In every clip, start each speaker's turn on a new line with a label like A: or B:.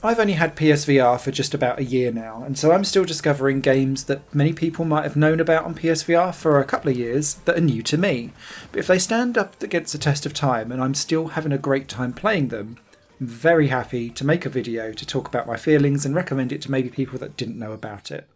A: I've only had PSVR for just about a year now, and so I'm still discovering games that many people might have known about on PSVR for a couple of years that are new to me. But if they stand up against the test of time and I'm still having a great time playing them, I'm very happy to make a video to talk about my feelings and recommend it to maybe people that didn't know about it.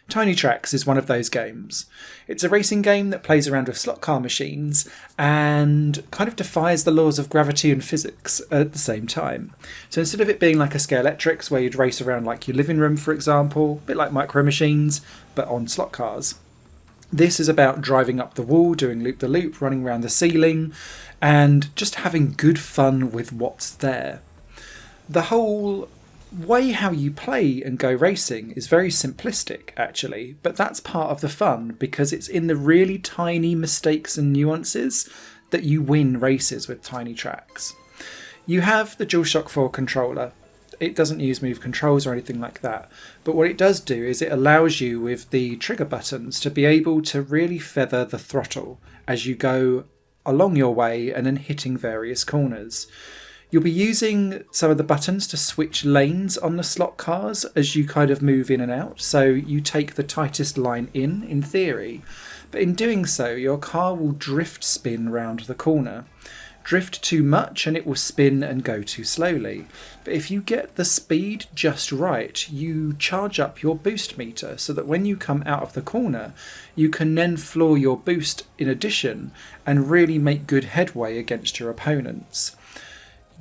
A: Tiny Trax is one of those games. It's a racing game that plays around with slot car machines and kind of defies the laws of gravity and physics at the same time. So instead of it being like a Scalextrics where you'd race around like your living room, for example, a bit like Micro Machines, but on slot cars, this is about driving up the wall, doing loop-the-loop, running around the ceiling, and just having good fun with what's there. The whole way how you play and go racing is very simplistic, actually, but that's part of the fun because it's in the really tiny mistakes and nuances that you win races with Tiny Trax. You have the DualShock 4 controller. It doesn't use move controls or anything like that, but what it does do is it allows you with the trigger buttons to be able to really feather the throttle as you go along your way and then hitting various corners. You'll be using some of the buttons to switch lanes on the slot cars as you kind of move in and out. So you take the tightest line in theory. But in doing so, your car will drift spin round the corner. Drift too much and it will spin and go too slowly. But if you get the speed just right, you charge up your boost meter so that when you come out of the corner, you can then floor your boost in addition and really make good headway against your opponents.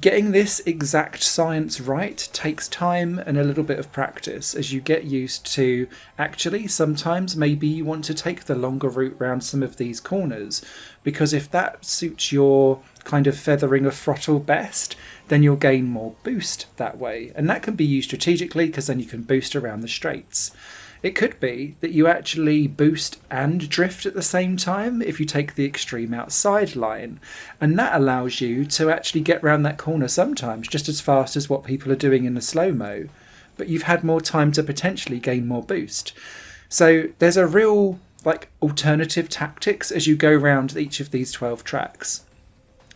A: Getting this exact science right takes time and a little bit of practice as you get used to actually sometimes maybe you want to take the longer route round some of these corners, because if that suits your kind of feathering of throttle best, then you'll gain more boost that way, and that can be used strategically because then you can boost around the straights. It could be that you actually boost and drift at the same time if you take the extreme outside line, and that allows you to actually get round that corner sometimes just as fast as what people are doing in the slow-mo, but you've had more time to potentially gain more boost. So there's a real alternative tactics as you go around each of these 12 tracks.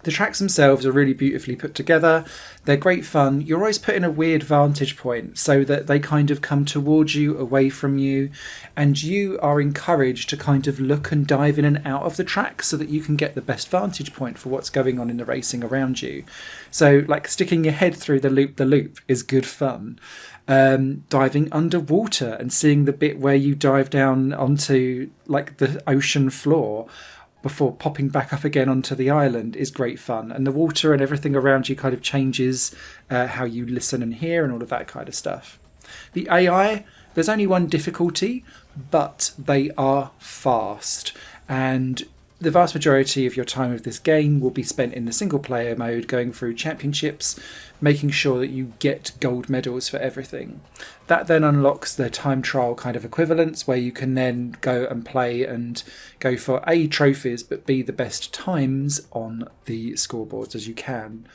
A: The tracks themselves are really beautifully put together. They're great fun. You're always put in a weird vantage point so that they kind of come towards you, away from you, and you are encouraged to kind of look and dive in and out of the track so that you can get the best vantage point for what's going on in the racing around you. So sticking your head through the loop is good fun. Diving underwater and seeing the bit where you dive down onto the ocean floor before popping back up again onto the island is great fun, and the water and everything around you kind of changes how you listen and hear and all of that kind of stuff. The AI, there's only one difficulty, but they are fast, and the vast majority of your time with this game will be spent in the single player mode, going through championships, making sure that you get gold medals for everything. That then unlocks the time trial kind of equivalents where you can then go and play and go for A, trophies, but B, the best times on the scoreboards as you can.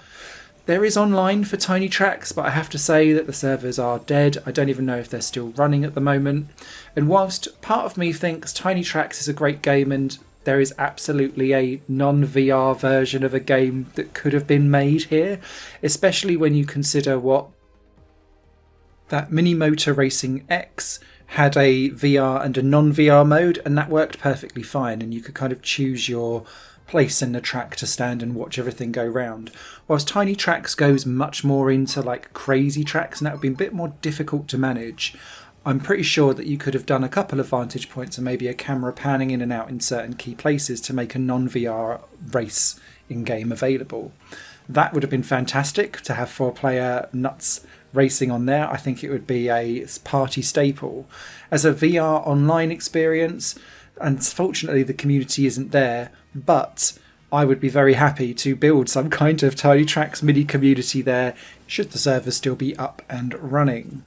A: There is online for Tiny Trax, but I have to say that the servers are dead. I don't even know if they're still running at the moment. And whilst part of me thinks Tiny Trax is a great game and there is absolutely a non-VR version of a game that could have been made here, especially when you consider what that Mini Motor Racing X had a VR and a non-VR mode, and that worked perfectly fine, and you could kind of choose your place in the track to stand and watch everything go round. Whilst Tiny Trax goes much more into crazy tracks, and that would be a bit more difficult to manage. I'm pretty sure that you could have done a couple of vantage points and maybe a camera panning in and out in certain key places to make a non-VR race in-game available. That would have been fantastic to have 4-player nuts racing on there. I think it would be a party staple. As a VR online experience, unfortunately the community isn't there, but I would be very happy to build some kind of Tiny Trax mini community there, should the servers still be up and running.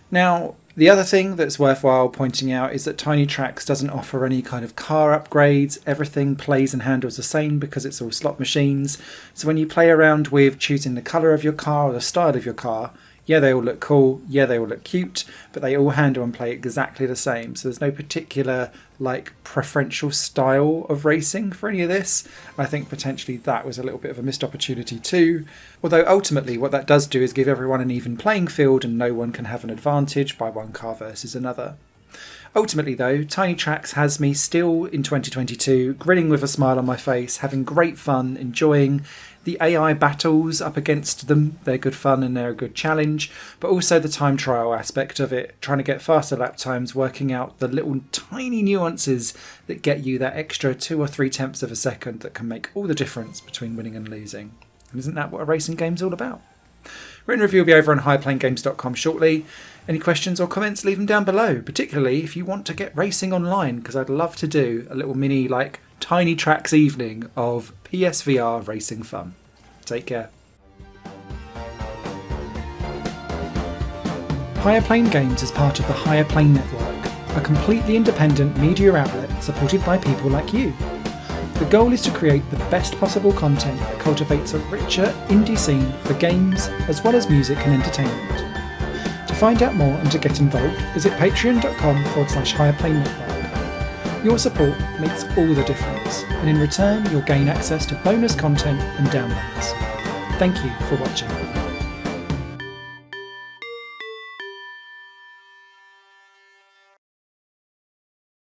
A: Now, the other thing that's worthwhile pointing out is that Tiny Trax doesn't offer any kind of car upgrades. Everything plays and handles the same because it's all slot machines. So when you play around with choosing the colour of your car or the style of your car, Yeah, they all look cool, yeah, they all look cute, but they all handle and play exactly the same. So there's no particular preferential style of racing for any of this. I think potentially that was a little bit of a missed opportunity too. Although ultimately what that does do is give everyone an even playing field and no one can have an advantage by one car versus another. Ultimately though, Tiny Trax has me still in 2022, grinning with a smile on my face, having great fun, enjoying the AI battles up against them. They're good fun and they're a good challenge, but also the time trial aspect of it, trying to get faster lap times, working out the little tiny nuances that get you that extra 2 or 3 tenths of a second that can make all the difference between winning and losing. And isn't that what a racing game's all about? Written review will be over on highplanegames.com shortly. Any questions or comments, leave them down below, particularly if you want to get racing online, because I'd love to do a little mini Tiny Trax evening of PSVR racing fun. Take care. Higher Plane Games is part of the Higher Plane Network, a completely independent media outlet supported by people like you. The goal is to create the best possible content that cultivates a richer indie scene for games as well as music and entertainment. To find out more and to get involved, visit patreon.com/higherplane network. Your support makes all the difference, and in return you'll gain access to bonus content and downloads. Thank you for watching.